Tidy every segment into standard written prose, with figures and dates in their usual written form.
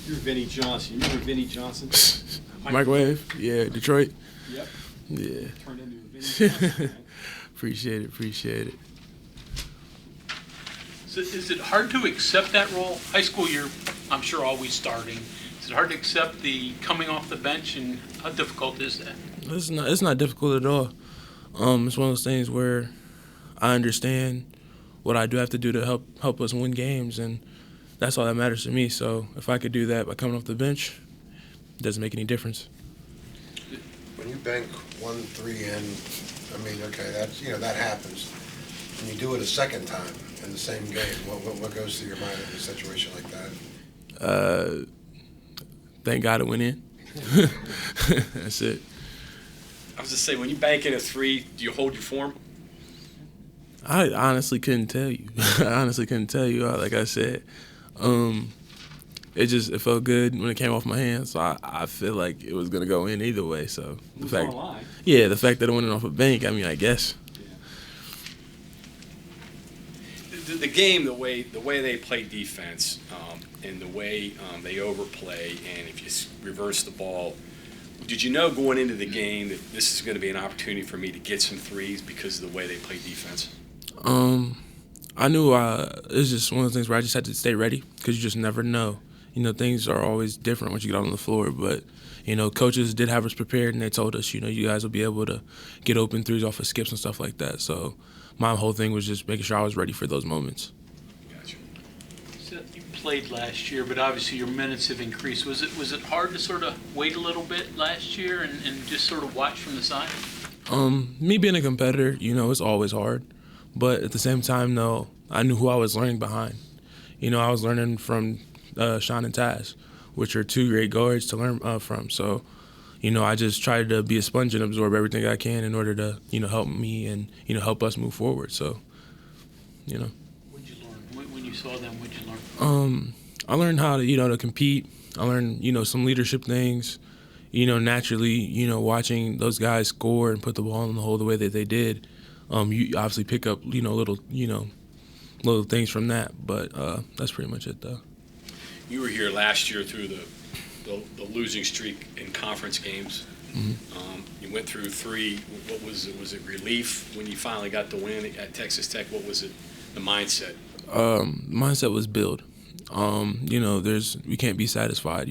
You're Vinnie Johnson. You remember Vinnie Johnson? Microwave? Yeah, Detroit? Yep. Yeah. Turned into a Vinnie Johnson, man. Appreciate it. So is it hard to accept that role? High school, you're, I'm sure, always starting. Is it hard to accept the coming off the bench, and how difficult is that? It's not difficult at all. It's one of those things where I understand what I do have to do to help us win games, and that's all that matters to me. So if I could do that by coming off the bench, it doesn't make any difference. When you bank 1-3 in, I mean, okay, that's, that happens. And you do it a second time in the same game, what goes through your mind in a situation like that? Thank God it went in. That's it. I was just saying, when you bank in a 3, do you hold your form? I honestly couldn't tell you. Like I said, it felt good when it came off my hands. So I feel like it was gonna go in either way. So the fact that it went in off a bank, I mean, I guess. Yeah. The game, the way they play defense, and the way they overplay, and if you reverse the ball. Did you know going into the game that this is going to be an opportunity for me to get some threes because of the way they play defense? I knew it was just one of those things where I just had to stay ready because you just never know. Things are always different once you get out on the floor. But, coaches did have us prepared, and they told us, you guys will be able to get open threes off of skips and stuff like that. So my whole thing was just making sure I was ready for those moments. Gotcha. Seth, you played last year, but obviously your minutes have increased. Was it hard to sort of wait a little bit last year and just sort of watch from the side? Me being a competitor, it's always hard. But at the same time, though, I knew who I was learning behind. I was learning from Sean and Taz, which are two great guards to learn from. So, I just tried to be a sponge and absorb everything I can in order to, help me and, help us move forward. So, What'd you learn? When you saw them, what'd you learn? I learned how to, to compete. I learned, some leadership things. Naturally, watching those guys score and put the ball in the hole the way that they did. You obviously pick up, little things from that. But that's pretty much it, though. You were here last year through the losing streak in conference games. Mm-hmm. You went through 3. What was it? Was it relief when you finally got the win at Texas Tech? What was it? The mindset? Mindset was build. We can't be satisfied.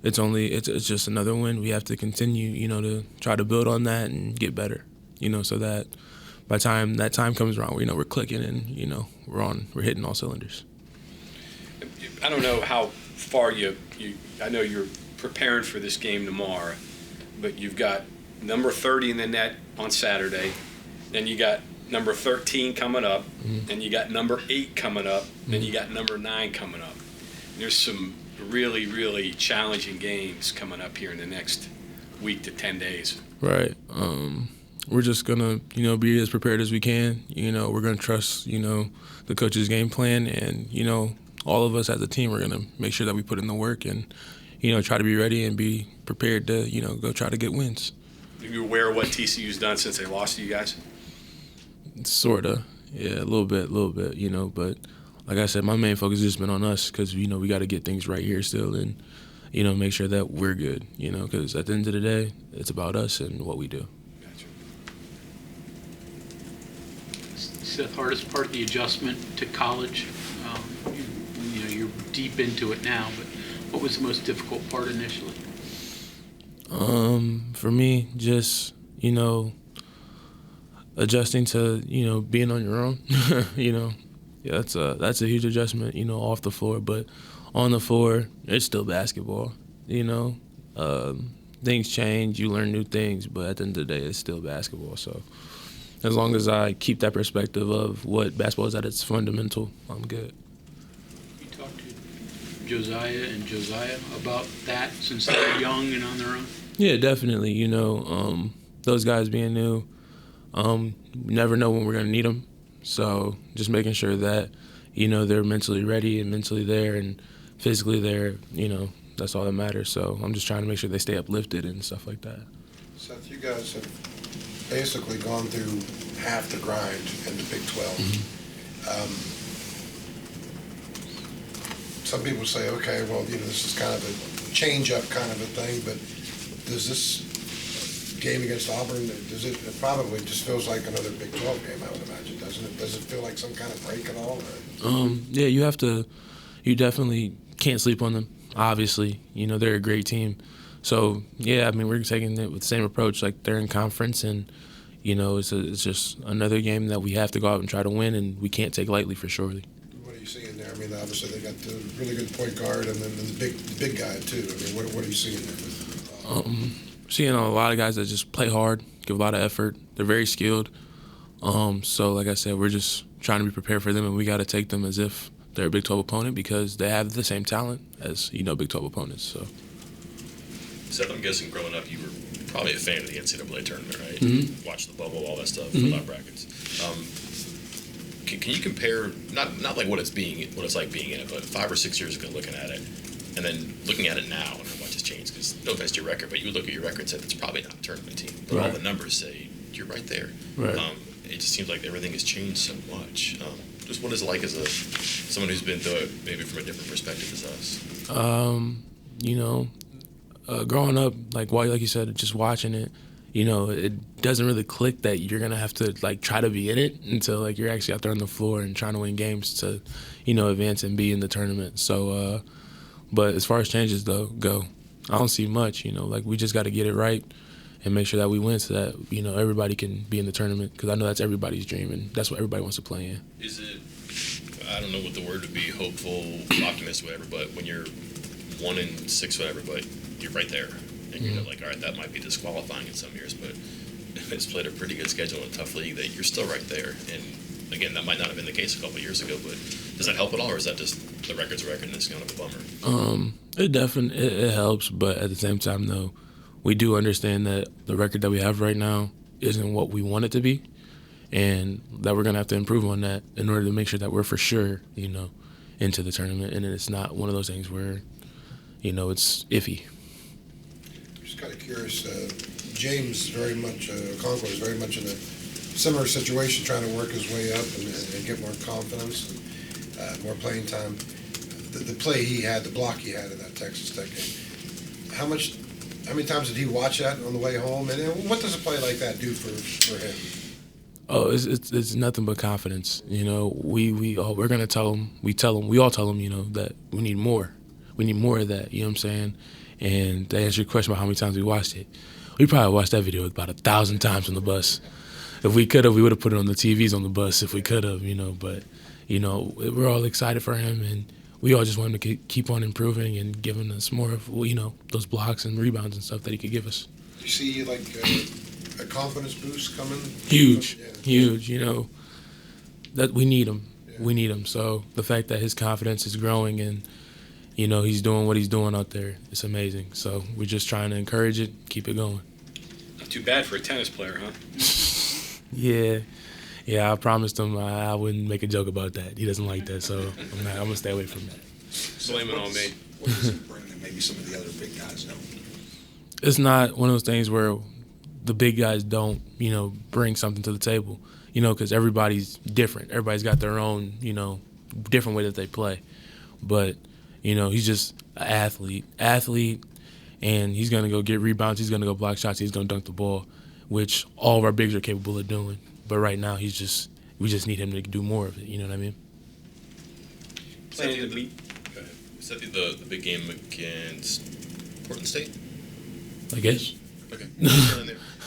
It's just another win. We have to continue, to try to build on that and get better. So that by the time that time comes around, we're clicking and we're hitting all cylinders. I don't know how far you I know you're preparing for this game tomorrow, but you've got number 30 in the net on Saturday, then you got number 13 coming up, mm-hmm. and you got number 8 coming up, mm-hmm. then you got number 9 coming up. There's some really, really challenging games coming up here in the next week to 10 days. Right. We're just gonna, be as prepared as we can. We're gonna trust, the coach's game plan, and all of us as a team are gonna make sure that we put in the work and, try to be ready and be prepared to, go try to get wins. Are you aware of what TCU's done since they lost to you guys? Sorta, yeah, a little bit, but like I said, my main focus has just been on us because, we got to get things right here still and, make sure that we're good, because at the end of the day, it's about us and what we do. Gotcha. Seth, hardest part of the adjustment to college? You're deep into it now, but what was the most difficult part initially? For me, just, adjusting to, being on your own, Yeah, that's a huge adjustment, off the floor. But on the floor, it's still basketball, Things change, you learn new things, but at the end of the day, it's still basketball. So as long as I keep that perspective of what basketball is at its fundamental, I'm good. You talked to Josiah and Josiah about that since they're young and on their own? Yeah, definitely. Those guys being new, never know when we're going to need them. So just making sure that, they're mentally ready and mentally there and physically there, that's all that matters. So I'm just trying to make sure they stay uplifted and stuff like that. Seth, you guys have basically gone through half the grind in the Big 12. Mm-hmm. some people say, okay, well, this is kind of a change-up kind of a thing, but does this game against Auburn, it probably just feels like another Big 12 game, I would imagine, doesn't it? Does it feel like some kind of break at all? Yeah, you definitely can't sleep on them, obviously. They're a great team. So, yeah, I mean, we're taking it with the same approach. Like, they're in conference, and, it's just another game that we have to go out and try to win, and we can't take lightly for surely. What are you seeing there? I mean, obviously they got the really good point guard and then the big guy, too. I mean, what are you seeing there? Seeing a lot of guys that just play hard, give a lot of effort. They're very skilled. So, like I said, we're just trying to be prepared for them, and we got to take them as if they're a Big 12 opponent because they have the same talent as, Big 12 opponents. So, Seth, I'm guessing growing up you were probably a fan of the NCAA tournament, right? Mm-hmm. Watch the bubble, all that stuff, Mm-hmm. fill out brackets. Can you compare not like what it's like being in it, but 5 or 6 years ago looking at it, and then looking at it now and how much has changed? Because no offense to your record, but you would look at your record and say it's probably not a tournament team, but all Right. the numbers say you're right there. Right. It just seems like everything has changed so much. Just what is it like as someone who's been through it maybe from a different perspective as us? Growing up, like you said, just watching it, it doesn't really click that you're going to have to, try to be in it until, you're actually out there on the floor and trying to win games to, advance and be in the tournament. So, but as far as changes, go, I don't see much, we just got to get it right and make sure that we win so that, everybody can be in the tournament because I know that's everybody's dream and that's what everybody wants to play in. Is it, I don't know what the word would be, hopeful, optimist, whatever, but when you're 1-6, whatever, but you're right there. And you're like, all right, that might be disqualifying in some years, but it's played a pretty good schedule in a tough league that you're still right there. And again, that might not have been the case a couple of years ago, but does that help at all, or is that just the record's a record and it's kind of a bummer? It definitely it helps, but at the same time, though, we do understand that the record that we have right now isn't what we want it to be, and that we're gonna have to improve on that in order to make sure that we're for sure, into the tournament, and it's not one of those things where, it's iffy. Just kind of curious, James Concord is very much in a similar situation, trying to work his way up and get more confidence and more playing time. The play he had, the block he had in that Texas Tech game, how many times did he watch that on the way home? And what does a play like that do for him? Oh, it's nothing but confidence. We're gonna tell him. We all tell him. That we need more. We need more of that. You know what I'm saying? And to answer your question about how many times we watched it, we probably watched that video about 1,000 times on the bus. If we could have, we would have put it on the TVs on the bus. If we could have, But we're all excited for him, and we all just want him to keep on improving and giving us more of those blocks and rebounds and stuff that he could give us. You see a confidence boost coming? Huge. Yeah. That we need him. Yeah. We need him. So the fact that his confidence is growing and he's doing what he's doing out there, it's amazing. So we're just trying to encourage it, keep it going. Not too bad for a tennis player, huh? Yeah. I promised him I wouldn't make a joke about that. He doesn't like that, so I'm gonna stay away from that. Blame it on me. What does he bring that maybe some of the other big guys don't? It's not one of those things where the big guys don't, bring something to the table, because everybody's different. Everybody's got their own, different way that they play. But, he's just an athlete, and he's going to go get rebounds. He's going to go block shots. He's going to dunk the ball, which all of our bigs are capable of doing. But right now, we just need him to do more of it. You know what I mean? Planning to meet. Go ahead. Is that the big game against Portland State? I guess. Okay.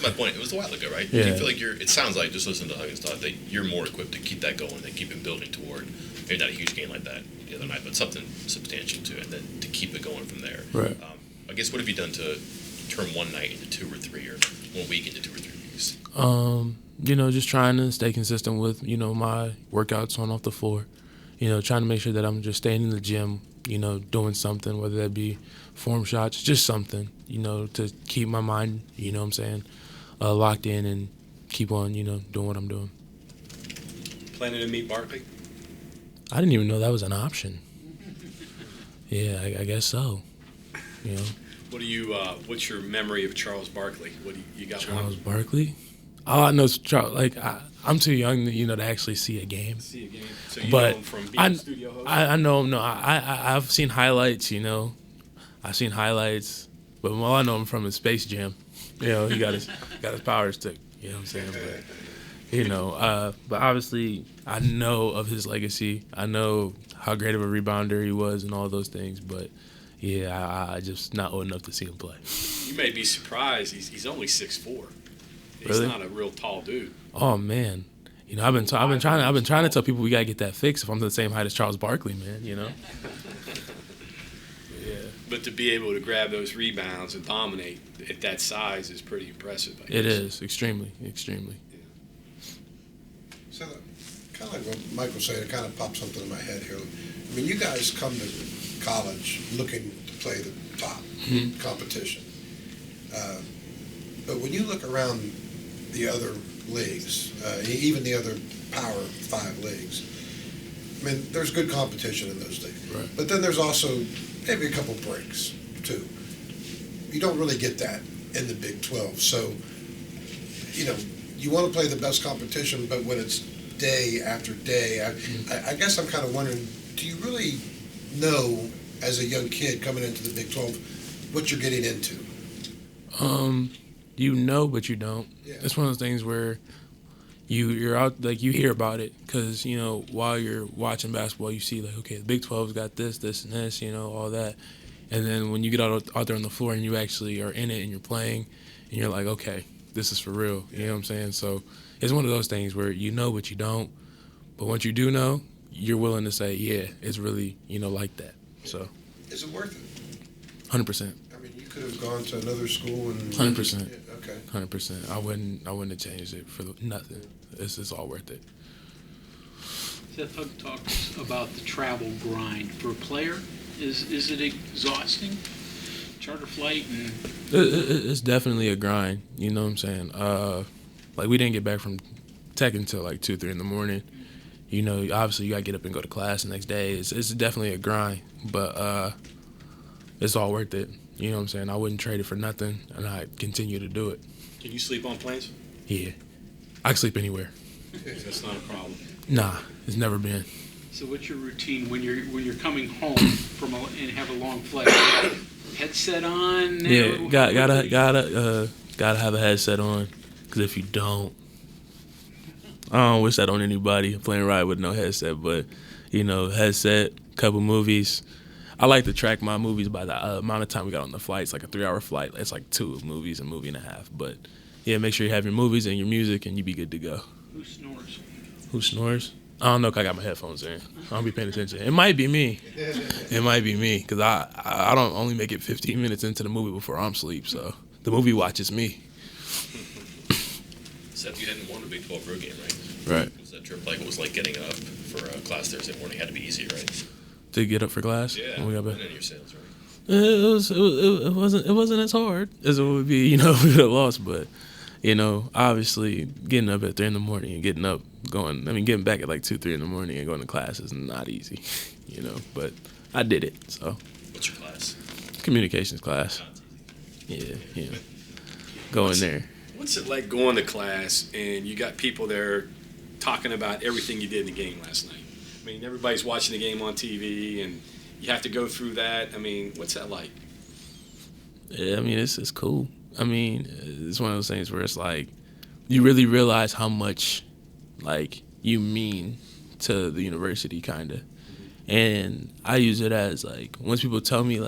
My point, it was a while ago, right? Yeah. Do you feel like it sounds like, just listening to Huggins talk, that you're more equipped to keep that going and keep it building toward, maybe not a huge game like that the other night, but something substantial to it, and then to keep it going from there. Right. I guess, what have you done to turn one night into 2 or 3, or 1 week into 2 or 3 weeks? Just trying to stay consistent with, my workouts on off the floor. Trying to make sure that I'm just staying in the gym, doing something, whether that be form shots, just something, to keep my mind, locked in and keep on, doing what I'm doing. Planning to meet Barkley? I didn't even know that was an option. Yeah, I guess so. What do you? What's your memory of Charles Barkley? What do you got? Charles Barkley? All I know is I'm too young to actually see a game. See a game. So you know But him from being I, a studio host? I know him. No, I've seen highlights. I've seen highlights, but all I know him from is Space Jam. He got his power stick. You know what I'm saying? But obviously I know of his legacy. I know how great of a rebounder he was and all those things. But yeah, I just not old enough to see him play. You may be surprised. He's only 6'4". He's Really? not a real tall dude. Oh man, I've been trying to tell people we gotta get that fixed. If I'm the same height as Charles Barkley, man, Yeah. But to be able to grab those rebounds and dominate at that size is pretty impressive. I guess. It is extremely, extremely. So, kind of like what Mike was saying, it kind of popped something in my head here. I mean, you guys come to college looking to play the top competition. But when you look around the other leagues, even the other Power 5 leagues, I mean, there's good competition in those leagues. Right. But then there's also maybe a couple breaks, too. You don't really get that in the Big 12. So, you want to play the best competition, but when it's day after day, I guess I'm kind of wondering, do you really know, as a young kid coming into the Big 12, what you're getting into? But you don't. Yeah. It's one of those things where you're out, you hear about it because, while you're watching basketball, you see, okay, the Big 12's got this, and this, all that. And then when you get out there on the floor and you actually are in it and you're playing, and you're like, okay, this is for real. You know what I'm saying? So it's one of those things where but you don't. But once you do know, you're willing to say, yeah, it's really, like that. So. Is it worth it? 100%. I mean, you could have gone to another school and... 100%. Yeah, okay. 100%. I wouldn't have changed it for nothing. It's all worth it. Seth, Hug talks about the travel grind for a player. Is it exhausting? Charter flight and It's definitely a grind. You know what I'm saying? We didn't get back from tech until 2, 3 in the morning. Obviously you gotta get up and go to class the next day. It's definitely a grind, but it's all worth it. You know what I'm saying? I wouldn't trade it for nothing, and I'd continue to do it. Can you sleep on planes? Yeah, I can sleep anywhere. That's not a problem. Nah, it's never been. so what's your routine when you're coming home and have a long flight? Headset on? Yeah, gotta have a headset on, because if you don't, I don't wish that on anybody playing ride with no headset, but headset, couple movies. I like to track my movies by the amount of time we got on the flight. It's like a 3-hour flight. It's 2 movies, a movie and a half. But yeah, make sure you have your movies and your music, and you be good to go. Who snores? Who snores? I don't know, 'cause I got my headphones in. I don't be paying attention. It might be me. It might be me, because I don't only make it 15 minutes into the movie before I'm asleep. So the movie watches me. Seth, you hadn't won a Big 12 road game, right? Right. Was that trip it was like getting up for class Thursday morning? Had to be easy, right? To get up for class. Yeah. When we got back. And in your sales, right? It wasn't as hard as it would be, if we would have lost. But, obviously getting up at 3 in the morning and getting back at 2, 3 in the morning and going to class is not easy, But I did it. So. What's your class? Communications class. Yeah. Go in there. What's it like going to class and you got people there talking about everything you did in the game last night? I mean, everybody's watching the game on TV, and you have to go through that. I mean, what's that like? Yeah, it's cool. It's one of those things where it's you really realize how much, you mean to the university, kind of. And I use it as, once people tell me,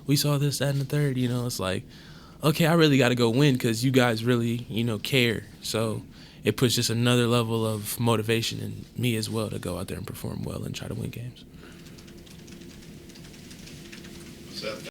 we saw this, that, and the third, it's okay, I really got to go win because you guys really, care. So it puts just another level of motivation in me as well to go out there and perform well and try to win games. Seth?